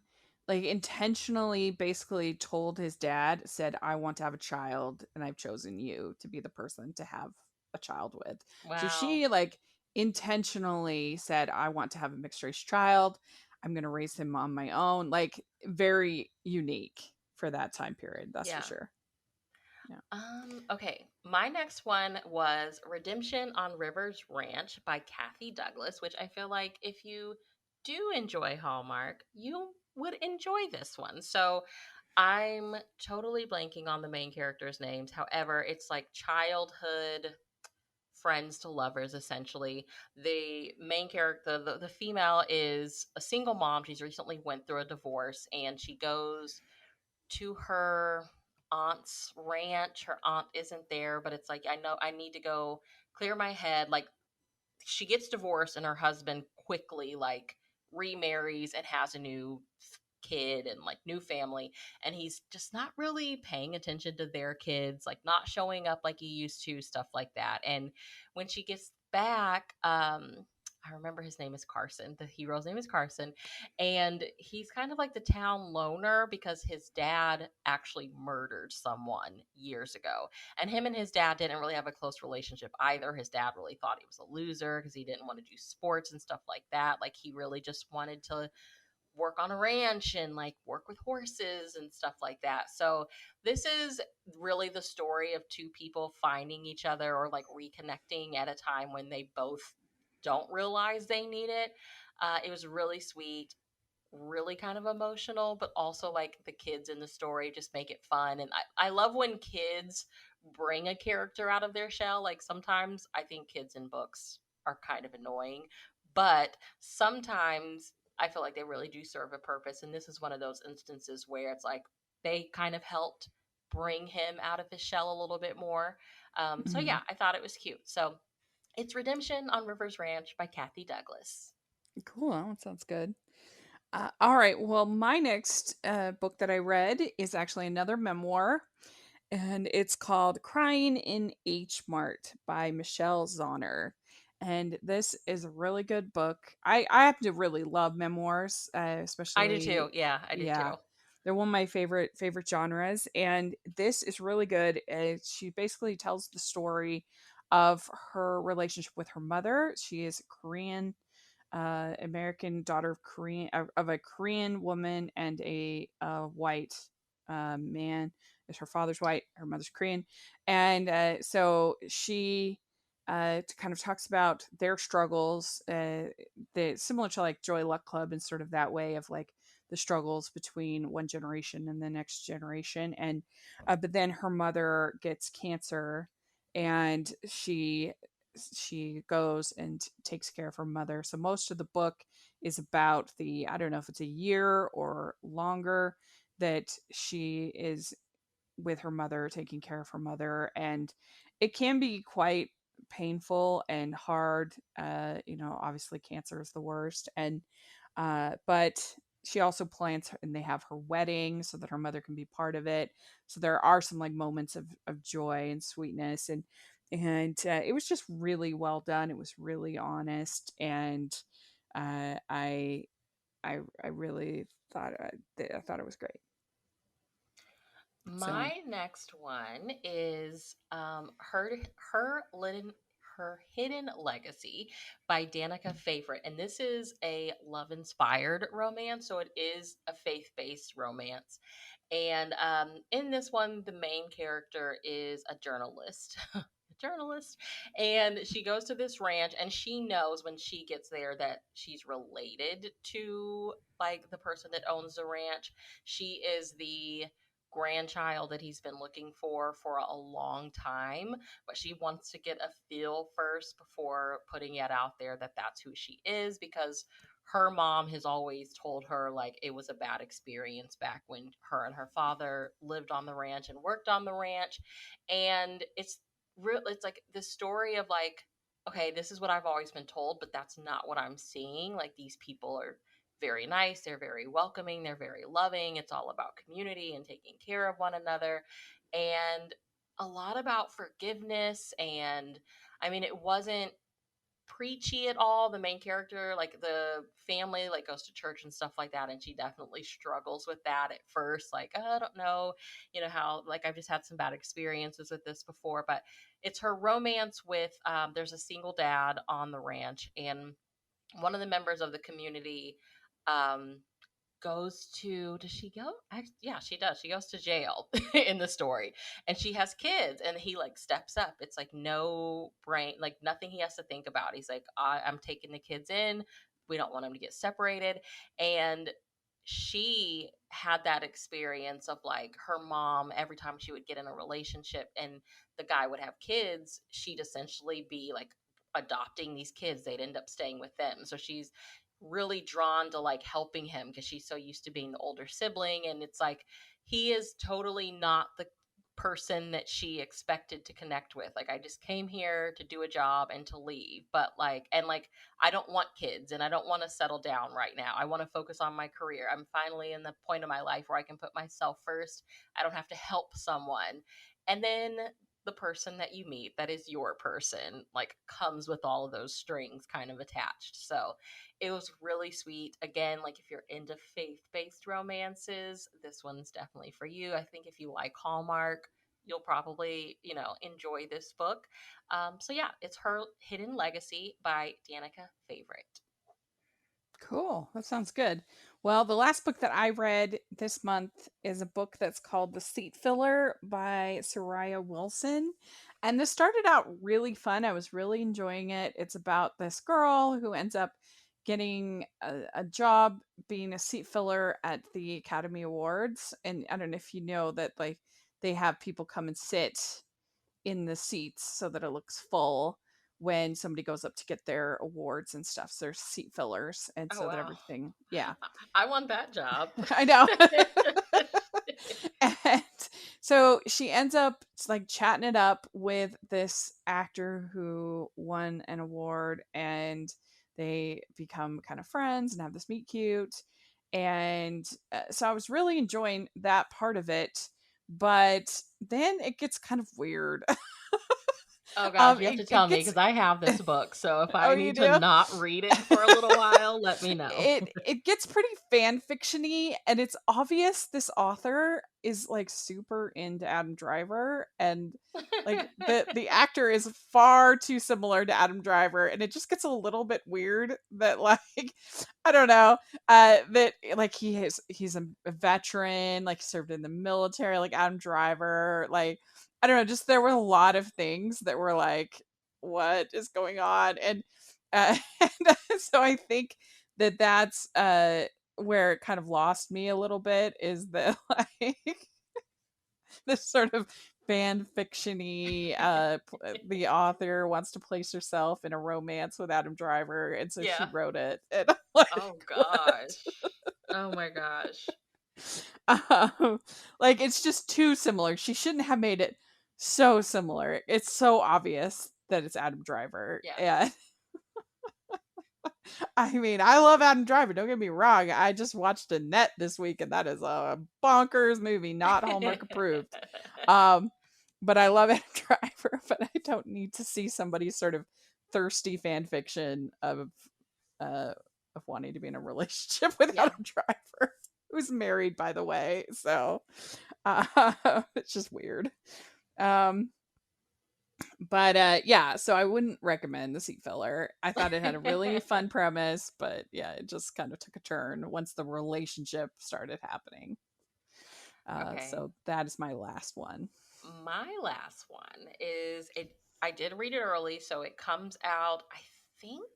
like, intentionally basically told his dad, said, I want to have a child, and I've chosen you to be the person to have a child with. So Wow. she, like, intentionally said, I want to have a mixed race child. I'm going to raise him on my own. Like, very unique for that time period, that's for Yeah. sure. Okay. My next one was Redemption on Rivers Ranch by Kathy Douglas, which I feel like if you do enjoy Hallmark, you would enjoy this one. So I'm totally blanking on the main characters' names. However, it's like childhood friends to lovers essentially. The main character, the female, is a single mom. She's recently went through a divorce, and she goes to her aunt's ranch. Her aunt isn't there, but it's like, I know I need to go clear my head. Like, she gets divorced and her husband quickly like remarries and has a new kid and like new family, and he's just not really paying attention to their kids, like not showing up like he used to, stuff like that. And when she gets back, I remember his name is Carson. The hero's name is Carson. And he's kind of like the town loner because his dad actually murdered someone years ago. And him and his dad didn't really have a close relationship either. His dad really thought he was a loser because he didn't want to do sports and stuff like that. Like, he really just wanted to work on a ranch and like work with horses and stuff like that. So this is really the story of two people finding each other or like reconnecting at a time when they both don't realize they need it. It was really sweet, really kind of emotional, but also like the kids in the story just make it fun. And I love when kids bring a character out of their shell. Like, sometimes I think kids in books are kind of annoying, but sometimes I feel like they really do serve a purpose. And this is one of those instances where it's like they kind of helped bring him out of his shell a little bit more. So Mm-hmm. yeah, I thought it was cute. So it's Redemption on Rivers Ranch by Kathy Douglas. Cool. That sounds good. All right. Well, my next book that I read is actually another memoir, and it's called Crying in H Mart by Michelle Zauner. And this is a really good book. I happen to really love memoirs, I do too. especially, Yeah, I do yeah, too. they're one of my favorite genres. And this is really good. She basically tells the story of her relationship with her mother. She is Korean, American daughter of a Korean woman and a white man. Is her father's white, her mother's Korean, and so she kind of talks about their struggles, similar to like Joy Luck Club and sort of that way of like the struggles between one generation and the next generation, and but then her mother gets cancer, and she goes and takes care of her mother. So most of the book is about the, I don't know if it's a year or longer, that she is with her mother, taking care of her mother. And it can be quite painful and hard. Obviously cancer is the worst. But she also plans and they have her wedding so that her mother can be part of it. So there are some like moments of joy and sweetness, and it was just really well done. It was really honest, and I I really I thought it was great. So My next one is her hidden legacy by Danica Favorite, and this is a love inspired romance, so it is a faith based romance. And in this one, the main character is a journalist. Journalist, and she goes to this ranch, and she knows when she gets there that she's related to like the person that owns the ranch. She is the grandchild that he's been looking for a long time, but she wants to get a feel first before putting it out there that that's who she is, because her mom has always told her like it was a bad experience back when her and her father lived on the ranch and worked on the ranch. And it's real, it's like the story of like, okay, this is what I've always been told, but that's not what I'm seeing. Like, these people are very nice, they're very welcoming, they're very loving. It's all about community and taking care of one another, and a lot about forgiveness. And I mean, it wasn't preachy at all. The main character, like the family, like goes to church and stuff like that, and she definitely struggles with that at first. Like, oh, I don't know, how like I've just had some bad experiences with this before. But it's her romance with there's a single dad on the ranch, and one of the members of the community um goes to, does she go? Yeah, she does. She goes to jail in the story, and she has kids, and he like steps up. It's like no brain, like nothing he has to think about. He's like, I'm taking the kids in. We don't want them to get separated. And she had that experience of like her mom, every time she would get in a relationship and the guy would have kids, she'd essentially be like adopting these kids. They'd end up staying with them. So she's really drawn to like helping him because she's so used to being the older sibling. And it's like he is totally not the person that she expected to connect with. Like, I just came here to do a job and to leave. But like, and like, I don't want kids and I don't want to settle down right now. I want to focus on my career. I'm finally in the point of my life where I can put myself first. I don't have to help someone. And then the person that you meet that is your person like comes with all of those strings kind of attached. So it was really sweet. Again, like if you're into faith-based romances, this one's definitely for you. I think if you like Hallmark, you'll probably, enjoy this book. So yeah, it's Her Hidden Legacy by Danica Favorite. Cool. That sounds good. Well, the last book that I read this month is a book that's called The Seat Filler by Soraya Wilson. And this started out really fun. I was really enjoying it. It's about this girl who ends up getting a job being a seat filler at the Academy Awards. And I don't know if you know that, like, they have people come and sit in the seats so that it looks full when somebody goes up to get their awards and stuff. So there's seat fillers, and Oh so that wow. everything, yeah. I want that job. I know. And so she ends up like chatting it up with this actor who won an award, and they become kind of friends and have this meet cute. And so I was really enjoying that part of it, but then it gets kind of weird. Oh gosh, you have to It tell me gets because I have this book. So if oh, I you need to do? not read it for a little while, let me know. It gets pretty fan fictiony, and it's obvious this author is like super into Adam Driver, and like the actor is far too similar to Adam Driver, and it just gets a little bit weird that like I don't know, that like he's a veteran, like served in the military like Adam Driver, like I don't know, just there were a lot of things that were like what is going on, and and so I think that that's where it kind of lost me a little bit, is that like this sort of fan fictiony the author wants to place herself in a romance with Adam Driver, and so she Yeah. wrote it, and I'm like Oh what? gosh. Oh my gosh. Like it's just too similar. She shouldn't have made it so similar. It's so obvious that it's Adam Driver. Yeah. And I mean, I love Adam Driver. Don't get me wrong. I just watched Annette this week, and that is a bonkers movie, not Hallmark approved. Um, but I love Adam Driver. But I don't need to see somebody sort of thirsty fan fiction uh of wanting to be in a relationship with Yeah. Adam Driver, who's married, by the way. So it's just weird. Um, but yeah, so I wouldn't recommend the seat filler. I thought it had a really fun premise, but yeah, it just kind of took a turn once the relationship started happening. Okay. So that is my last one. My last one is it. I did read it early, so it comes out, I think,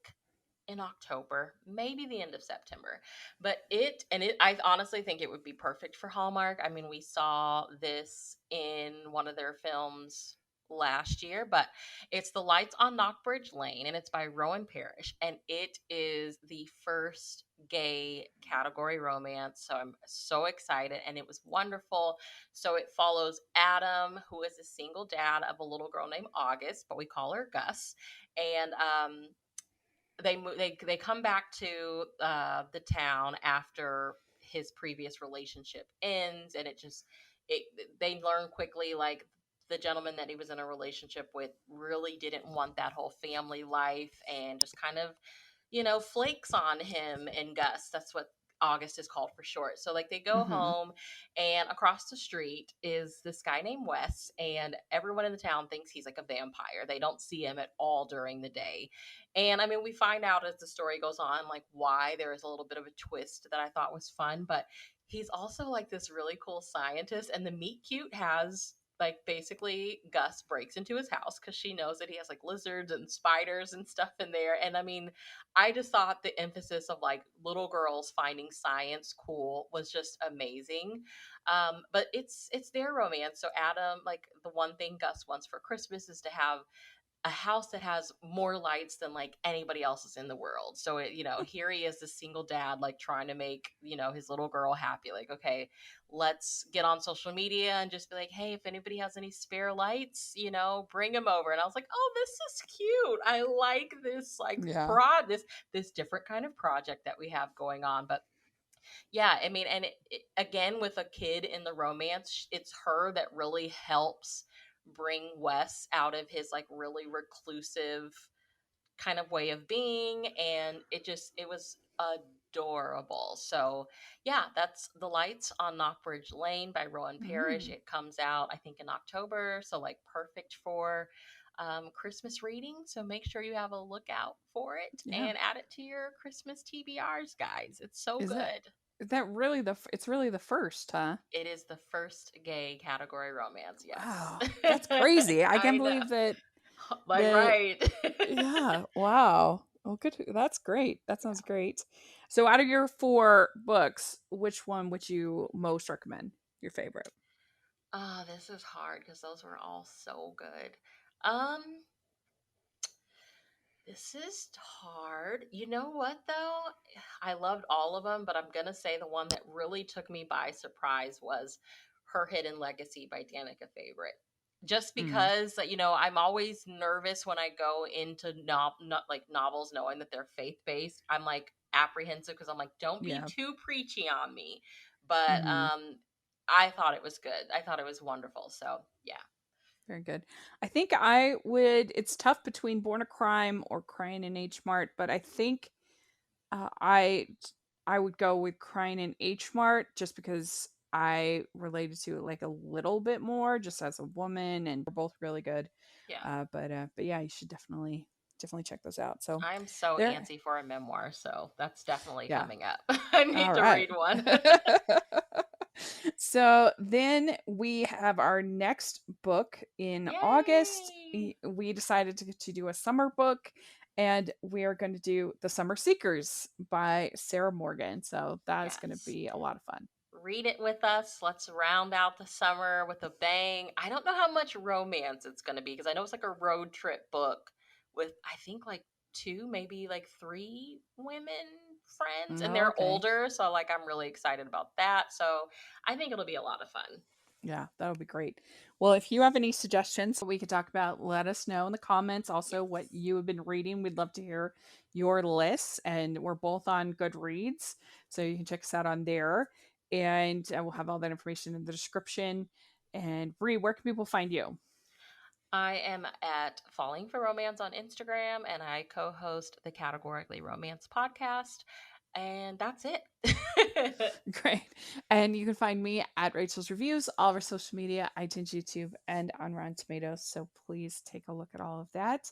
in October, maybe the end of September. But I honestly think it would be perfect for Hallmark. I mean, we saw this in one of their films last year, but it's The Lights on Knockbridge Lane, and it's by Rowan Parrish, and it is the first gay category romance. So I'm so excited, and it was wonderful. So it follows Adam, who is a single dad of a little girl named August, but we call her Gus, and they come back to the town after his previous relationship ends, and it they learn quickly like the gentleman that he was in a relationship with really didn't want that whole family life and just kind of flakes on him and Gus. That's what August is called for short. So like they go home, and across the street is this guy named Wes, and everyone in the town thinks he's like a vampire. They don't see him at all during the day. And I mean, we find out as the story goes on, like why. There is a little bit of a twist that I thought was fun, but he's also like this really cool scientist. And the meet cute has like basically Gus breaks into his house because she knows that he has like lizards and spiders and stuff in there. And I mean, I just thought the emphasis of like little girls finding science cool was just amazing. But it's their romance. So Adam, like the one thing Gus wants for Christmas is to have a house that has more lights than like anybody else's in the world. So it, here he is, this single dad, like trying to make, his little girl happy. Like, okay, let's get on social media and just be like, hey, if anybody has any spare lights, bring them over. And I was like, oh, this is cute. I like this, like Yeah. this different kind of project that we have going on. But yeah, I mean, and again, with a kid in the romance, it's her that really helps bring Wes out of his like really reclusive kind of way of being. And it was adorable. So yeah, that's The Lights on Knockbridge Lane by Rowan Parrish. It comes out, I think, in October. So like perfect for Christmas reading. So make sure you have a lookout for it and add it to your Christmas TBRs, guys. It's so good. Is that really it's really the first, huh? It is the first gay category romance, yes. Wow, that's crazy. I can't believe that. Like, right. Yeah, wow. Oh, good. That's great. That sounds great. So out of your 4 books, which one would you most recommend? Your favorite? Oh, this is hard because those were all so good. This is hard. You know what, though? I loved all of them, but I'm going to say the one that really took me by surprise was Her Hidden Legacy by Danica Favorite. Just because, I'm always nervous when I go into novels knowing that they're faith-based. I'm like apprehensive because I'm like, don't be too preachy on me. But I thought it was good. I thought it was wonderful. So, yeah. Very good. I think it's tough between Born a Crime or Crying in H Mart, but I think I would go with Crying in H Mart just because I related to it like a little bit more just as a woman, and they're both really good. Yeah. But yeah, you should definitely check those out. So I'm so antsy for a memoir, so that's definitely coming up. I need to read one. So then we have our next book in August. We decided to do a summer book, and we are going to do The Summer Seekers by Sarah Morgan. So that is going to be a lot of fun. Read it with us. Let's round out the summer with a bang. I don't know how much romance it's going to be because I know it's like a road trip book with, I think, like 2, maybe like 3 women friends, and they're older. So like, I'm really excited about that. So I think it'll be a lot of fun. Yeah, that'll be great. Well, if you have any suggestions we could talk about, let us know in the comments. Also, what you have been reading. We'd love to hear your lists. And we're both on Goodreads, so you can check us out on there. And we'll have all that information in the description. And Bree, where can people find you? I am at Falling for Romance on Instagram, and I co-host the Categorically Romance podcast. And that's it. Great. And you can find me at Rachel's Reviews, all of our social media, iTunes, YouTube, and on Rotten Tomatoes. So please take a look at all of that.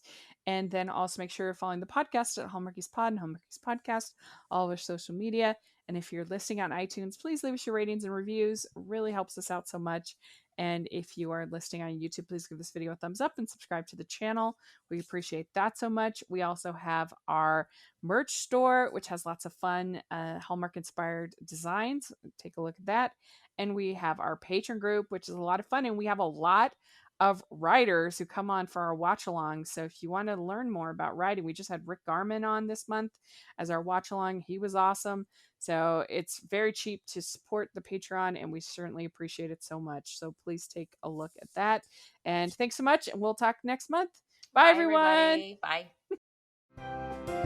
And then also make sure you're following the podcast at Hallmarkies Pod and Hallmarkies Podcast, all of our social media. And if you're listening on iTunes, please leave us your ratings and reviews. It really helps us out so much. And if you are listening on YouTube, please give this video a thumbs up and subscribe to the channel. We appreciate that so much. We also have our merch store, which has lots of fun Hallmark-inspired designs. Take a look at that. And we have our patron group, which is a lot of fun. And we have a lot of writers who come on for our watch-along. So if you want to learn more about writing, we just had Rick Garman on this month as our watch-along. He was awesome. So it's very cheap to support the Patreon, and we certainly appreciate it so much. So please take a look at that. And thanks so much, and we'll talk next month. Bye everyone. Everybody. Bye.